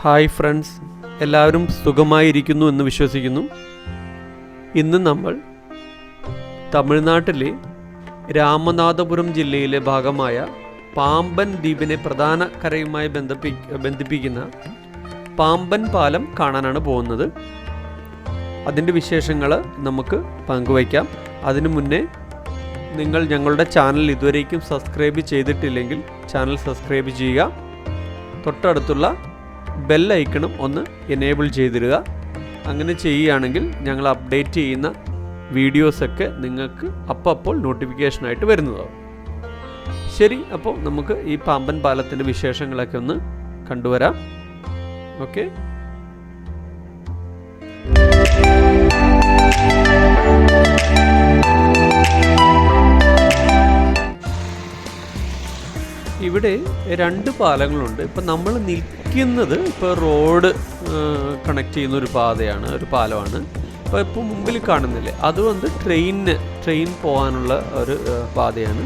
Hi friends, എല്ലാവരും സുഖമായിരിക്കുന്നു എന്ന് വിശ്വസിക്കുന്നു. ഇന്ന് നമ്മൾ തമിഴ്നാട്ടിലെ രാമനാഥപുരം ജില്ലയിലെ ഭാഗമായ പാമ്പൻ ദ്വീപിനെ പ്രധാന കരയുമായി ബന്ധിപ്പിക്കുന്ന പാമ്പൻ പാലം കാണാനാണ് പോകുന്നത്. അതിൻ്റെ വിശേഷങ്ങൾ നമുക്ക് പങ്കുവയ്ക്കാം. അതിനു മുന്നേ നിങ്ങൾ ഞങ്ങളുടെ ചാനൽ ഇതുവരേക്കും സബ്സ്ക്രൈബ് ചെയ്തിട്ടില്ലെങ്കിൽ ചാനൽ സബ്സ്ക്രൈബ് ചെയ്യുക. തൊട്ടടുത്തുള്ള ബെൽ ഐക്കണും ഒന്ന് എനേബിൾ ചെയ്തിടുക. അങ്ങനെ ചെയ്യുകയാണെങ്കിൽ ഞങ്ങൾ അപ്ഡേറ്റ് ചെയ്യുന്ന വീഡിയോസൊക്കെ നിങ്ങൾക്ക് അപ്പോൾ നോട്ടിഫിക്കേഷനായിട്ട് വരുന്നതാവും. ശരി, അപ്പോൾ നമുക്ക് ഈ പാമ്പൻ പാലത്തിൻ്റെ വിശേഷങ്ങളൊക്കെ ഒന്ന് കണ്ടുവരാം. ഓക്കെ. ഇവിടെ രണ്ട് പാലങ്ങളുണ്ട്. ഇപ്പം നമ്മൾ നിൽക്കുന്നത് ഇപ്പോൾ റോഡ് കണക്ട് ചെയ്യുന്ന ഒരു പാലമാണ്. ഇപ്പോൾ മുമ്പിൽ കാണുന്നില്ലേ, അത് ട്രെയിൻ പോകാനുള്ള ഒരു പാതയാണ്.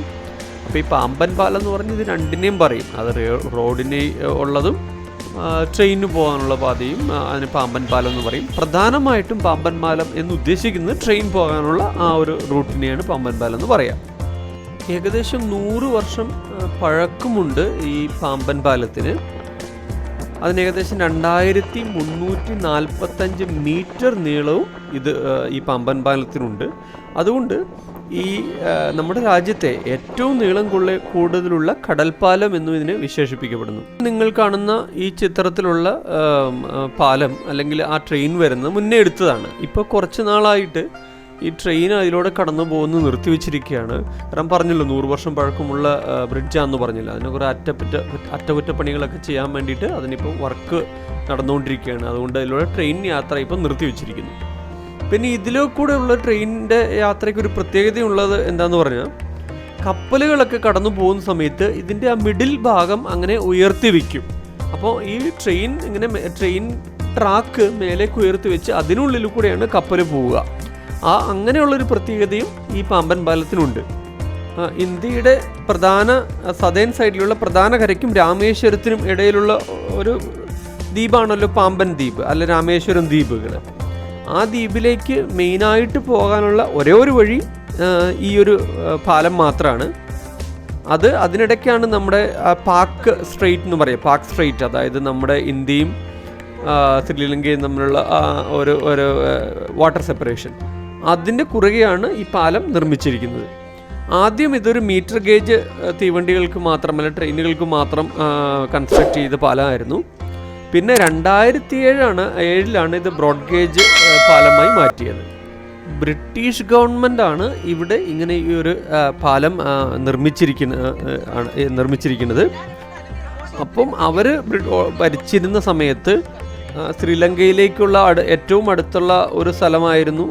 അപ്പോൾ ഈ പാമ്പൻ പാലം എന്ന് പറഞ്ഞ് ഇത് രണ്ടിനെയും പറയും. അത് റോഡിന് ഉള്ളതും ട്രെയിനിന് പോകാനുള്ള പാതയും അതിന് പാമ്പൻ പാലം എന്ന് പറയും. പ്രധാനമായിട്ടും പാമ്പൻ പാലം എന്ന് ഉദ്ദേശിക്കുന്നത് ട്രെയിൻ പോകാനുള്ള ആ ഒരു റൂട്ടിനെയാണ് പാമ്പൻ പാലം എന്ന് പറയാം. ഏകദേശം 100 വർഷം പഴക്കമുണ്ട് ഈ പാമ്പൻ പാലത്തിന്. അതിന് ഏകദേശം 2345 മീറ്റർ നീളവും ഈ പാമ്പൻ പാലത്തിനുണ്ട്. അതുകൊണ്ട് ഈ നമ്മുടെ രാജ്യത്തെ ഏറ്റവും നീളം കൂടുതലുള്ള കടൽപ്പാലം എന്നും ഇതിനെ വിശേഷിപ്പിക്കപ്പെടുന്നു. നിങ്ങൾ കാണുന്ന ഈ ചിത്രത്തിലുള്ള പാലം അല്ലെങ്കിൽ ആ ട്രെയിൻ വരുന്നത് മുന്നേ എടുത്തതാണ്. ഇപ്പോൾ കുറച്ച് നാളായിട്ട് ഈ ട്രെയിൻ അതിലൂടെ കടന്നു പോകുന്നത് നിർത്തിവെച്ചിരിക്കുകയാണ്. കാരണം പറഞ്ഞല്ലോ 100 വർഷം പഴക്കമുള്ള ബ്രിഡ്ജാണെന്ന് പറഞ്ഞില്ല. അതിന് കുറേ അറ്റകുറ്റപ്പണികളൊക്കെ ചെയ്യാൻ വേണ്ടിയിട്ട് അതിനിപ്പോൾ വർക്ക് നടന്നുകൊണ്ടിരിക്കുകയാണ്. അതുകൊണ്ട് അതിലൂടെ ട്രെയിൻ യാത്ര ഇപ്പം നിർത്തിവെച്ചിരിക്കുന്നു. പിന്നെ ഇതിലോ കൂടെ ഉള്ള ട്രെയിനിൻ്റെ യാത്രയ്ക്ക് ഒരു പ്രത്യേകതയുള്ളത് എന്താണെന്ന് പറഞ്ഞാൽ, കപ്പലുകളൊക്കെ കടന്നു പോകുന്ന സമയത്ത് ഇതിൻ്റെ ആ മിഡിൽ ഭാഗം അങ്ങനെ ഉയർത്തി വയ്ക്കും. അപ്പോൾ ഈ ട്രെയിൻ ട്രാക്ക് മേലേക്ക് ഉയർത്തി വെച്ച് അതിനുള്ളിൽ കൂടെയാണ് കപ്പൽ പോവുക. അങ്ങനെയുള്ളൊരു പ്രത്യേകതയും ഈ പാമ്പൻ പാലത്തിനുണ്ട്. ഇന്ത്യയുടെ പ്രധാന സദേൺ സൈഡിലുള്ള പ്രധാന കരയ്ക്കും രാമേശ്വരത്തിനും ഇടയിലുള്ള ഒരു ദ്വീപാണല്ലോ പാമ്പൻ ദ്വീപ്, അല്ല രാമേശ്വരം ദ്വീപുകൾ. ആ ദ്വീപിലേക്ക് മെയിനായിട്ട് പോകാനുള്ള ഒരേ ഒരു വഴി ഈ ഒരു പാലം മാത്രമാണ്. അതിനിടയ്ക്കാണ് നമ്മുടെ പാക് സ്ട്രെയിറ്റ് എന്ന് പറയുക. പാക് സ്ട്രെയിറ്റ്, അതായത് നമ്മുടെ ഇന്ത്യയും ശ്രീലങ്കയും തമ്മിലുള്ള ഒരു വാട്ടർ സെപ്പറേഷൻ, അതിൻ്റെ കുറുകെയാണ് ഈ പാലം നിർമ്മിച്ചിരിക്കുന്നത്. ആദ്യം ഇതൊരു മീറ്റർ ഗേജ് തീവണ്ടികൾക്ക് മാത്രമല്ല ട്രെയിനുകൾക്ക് മാത്രം കൺസ്ട്രക്ട് ചെയ്ത പാലമായിരുന്നു. പിന്നെ 2007 ഇത് ബ്രോഡ് ഗേജ് പാലമായി മാറ്റിയത്. ബ്രിട്ടീഷ് ഗവൺമെൻറ്റാണ് ഇവിടെ ഇങ്ങനെ ഈ ഒരു പാലം നിർമ്മിച്ചിരിക്കുന്നത്. അപ്പം അവർ ഭരിച്ചിരുന്ന സമയത്ത് ശ്രീലങ്കയിലേക്കുള്ള ഏറ്റവും അടുത്തുള്ള ഒരു സ്ഥലമായിരുന്നു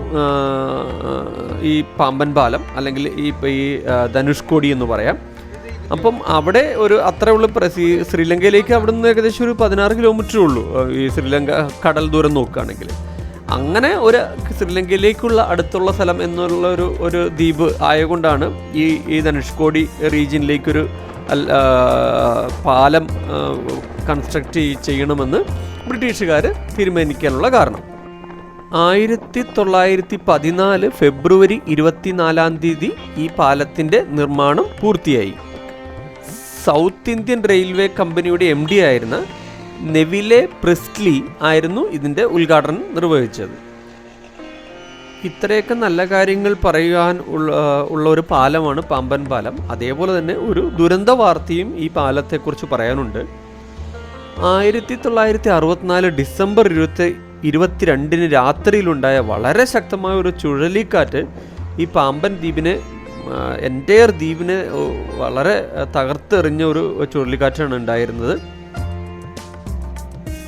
ഈ പാമ്പൻ പാലം, അല്ലെങ്കിൽ ഈ ധനുഷ്കോടി എന്ന് പറയാം. അപ്പം അവിടെ അത്രയുള്ള ശ്രീലങ്കയിലേക്ക് അവിടെ നിന്ന് ഏകദേശം ഒരു 16 കിലോമീറ്ററേ ഉള്ളൂ ഈ ശ്രീലങ്ക കടൽ ദൂരം നോക്കുകയാണെങ്കിൽ. അങ്ങനെ ഒരു ശ്രീലങ്കയിലേക്കുള്ള അടുത്തുള്ള സ്ഥലം എന്നുള്ള ഒരു ദ്വീപ് ആയതുകൊണ്ടാണ് ഈ ധനുഷ്കോടി റീജിയനിലേക്കൊരു പാലം കൺസ്ട്രക്ട് ചെയ്യണമെന്ന് ബ്രിട്ടീഷുകാർ തീരുമാനിക്കാനുള്ള കാരണം. 1914 ഫെബ്രുവരി 24 ഈ പാലത്തിൻ്റെ നിർമ്മാണം പൂർത്തിയായി. സൗത്ത് ഇന്ത്യൻ റെയിൽവേ കമ്പനിയുടെ MD ആയിരുന്ന നെവിലെ പ്രിസ്ലി ആയിരുന്നു ഇതിൻ്റെ ഉദ്ഘാടനം നിർവഹിച്ചത്. ഇത്രയൊക്കെ നല്ല കാര്യങ്ങൾ പറയാൻ ഉള്ള ഒരു പാലമാണ് പാമ്പൻ പാലം. അതേപോലെ തന്നെ ഒരു ദുരന്ത വാർത്തയും ഈ പാലത്തെക്കുറിച്ച് പറയാനുണ്ട്. 1964 ഡിസംബർ 22 രാത്രിയിലുണ്ടായ വളരെ ശക്തമായ ഒരു ചുഴലിക്കാറ്റ് ഈ പാമ്പൻ ദ്വീപിനെ എൻ്റയർ ദ്വീപിനെ വളരെ തകർത്തെറിഞ്ഞ ഒരു ചുഴലിക്കാറ്റാണ് ഉണ്ടായിരുന്നത്.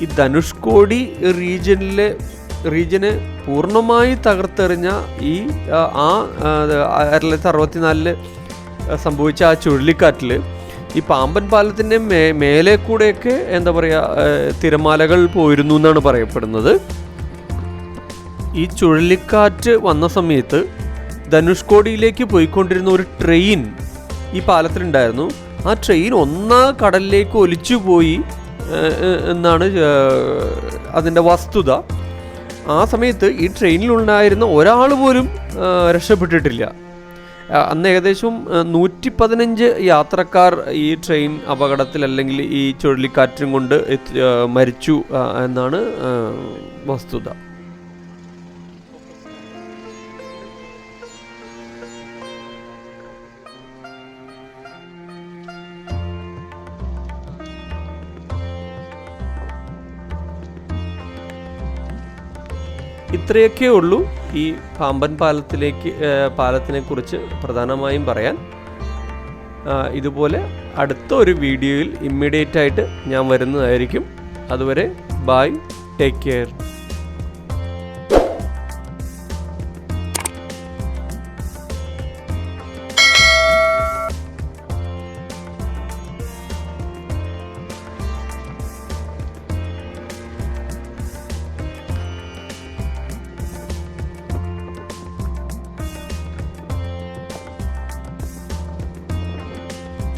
ഈ ധനുഷ്കോടി റീജിയനെ പൂർണ്ണമായി തകർത്തെറിഞ്ഞ 1964 സംഭവിച്ച ആ ചുഴലിക്കാറ്റിൽ ഈ പാമ്പൻ പാലത്തിൻ്റെ മേലെ കൂടെയൊക്കെ എന്താ പറയുക തിരമാലകൾ പോയിരുന്നു എന്നാണ് പറയപ്പെടുന്നത്. ഈ ചുഴലിക്കാറ്റ് വന്ന സമയത്ത് ധനുഷ്കോടിയിലേക്ക് പോയിക്കൊണ്ടിരുന്ന ഒരു ട്രെയിൻ ഈ പാലത്തിലുണ്ടായിരുന്നു. ആ ട്രെയിൻ കടലിലേക്ക് ഒലിച്ചു പോയി എന്നാണ് അതിൻ്റെ വസ്തുത. ആ സമയത്ത് ഈ ട്രെയിനിലുണ്ടായിരുന്ന ഒരാൾ പോലും രക്ഷപ്പെട്ടിട്ടില്ല. അന്ന് ഏകദേശം 115 യാത്രക്കാർ ഈ ട്രെയിൻ അപകടത്തിൽ അല്ലെങ്കിൽ ഈ ചുഴലിക്കാറ്റും കൊണ്ട് മരിച്ചു എന്നാണ് വസ്തുത. ഇത്രയൊക്കെ ഉള്ളൂ ഈ പാമ്പൻ പാലത്തിനെ കുറിച്ച് പ്രധാനമായും പറയാൻ. ഇതുപോലെ അടുത്ത ഒരു വീഡിയോയിൽ ഇമ്മീഡിയറ്റ് ആയിട്ട് ഞാൻ വരുന്നതായിരിക്കും. അതുവരെ ബൈ, ടേക്ക് കെയർ.